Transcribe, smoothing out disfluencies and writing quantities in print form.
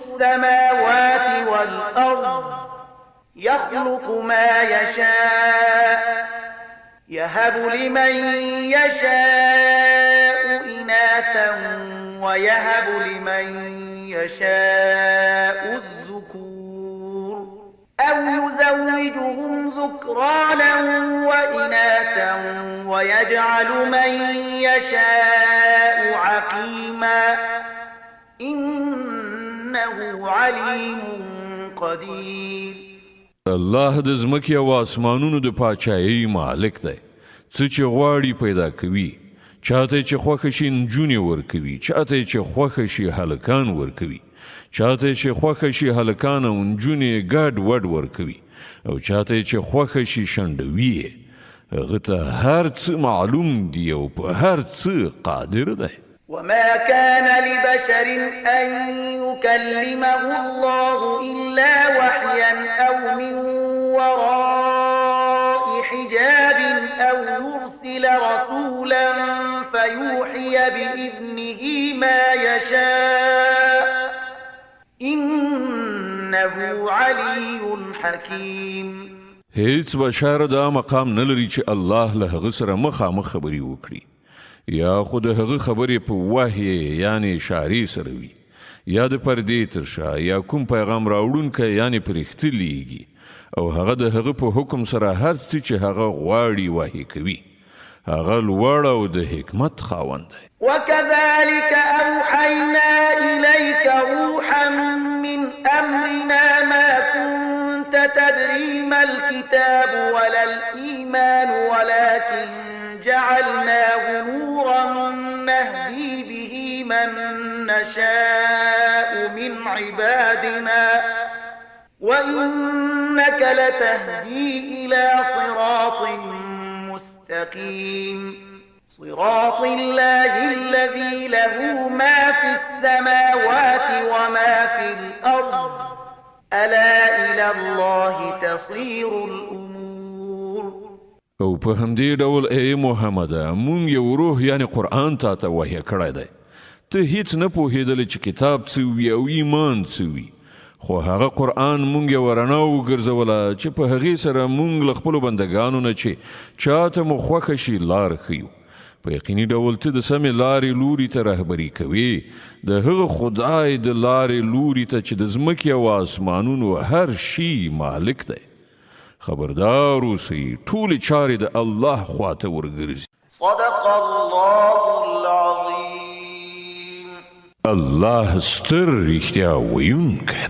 السماوات والأرض يخلق ما يشاء يهب لمن يشاء إناثا ويهب لمن يشاء الذكور أو يزوجهم ذكرانا وإناثا ويجعل من يشاء عقيما إنه عليم قدير. الله د ځمکې او اسمانونو د پاچایۍ مالک دی. څه چې غواړي پیدا کوي، چاته چې خوښه شي نجونې ورکوي، چاته چې خوښه شي هلکان ورکوي، چاته چې خوښه شي هلکان او نجونې ګډ وډ ورکوي، او چاته چې خوښه شي شنډوي. هغه ته هر څه معلوم دی او په هر څه قادر دی. وما كان لبشر أن يكلمه الله إلا وحيا أو من وراء حجاب أو يرسل رسولا فيوحي بإذنه ما يشاء إنه علي حكيم. هیڅ بشر دا مقام نلري چې الله له هغه سره مخامخ خبرې وکړي، یا خود هغه خبرې په وحی یعنی اشارې سره وي، یا د پردې تر شا یا کوم پیغام راوړونکی یعنی پرښتې لیږي، او هغه د هغه په حکم سره هر څه چې هغه غواړي وحی کوي. هغه لوړ او د حکمت خاوند دی. وكذلك أوحينا إليك روحا من أمرنا ما كنت تدري ما الكتاب ولا الإيمان ولكن جعلناه نورا نهدي به من نشاء من عبادنا وإنك لتهدي إلى صراط مستقيم صراط الله الذي له ما في السماوات وما في الأرض ألا إلى الله تصير الأمور. او په همدې ډول ای محمد مونږ یو روح یعنی قرآن ته وحی کړی دی. ته هیڅ نه پوهېدلې چې کتاب څه وي او ایمان څه وي، خو هغه قرآن مونږ یې رڼا وګرځوله چې په هغې سره مونږ له خپلو بندګانو نه چې چاته مو خوښه شي لار ښیو. په یقیني ډول ته د سمې لارې لوري ته رهبري کوي، د هغه خدای د لارې لوري ته چې د ځمکې او اسمانونو هر شي مالک دی. خبردار اوسئ، ټولې چارې د الله خواته ورګرځي. صدق الله العظیم. الله ستر رښتیا ویونکی دی.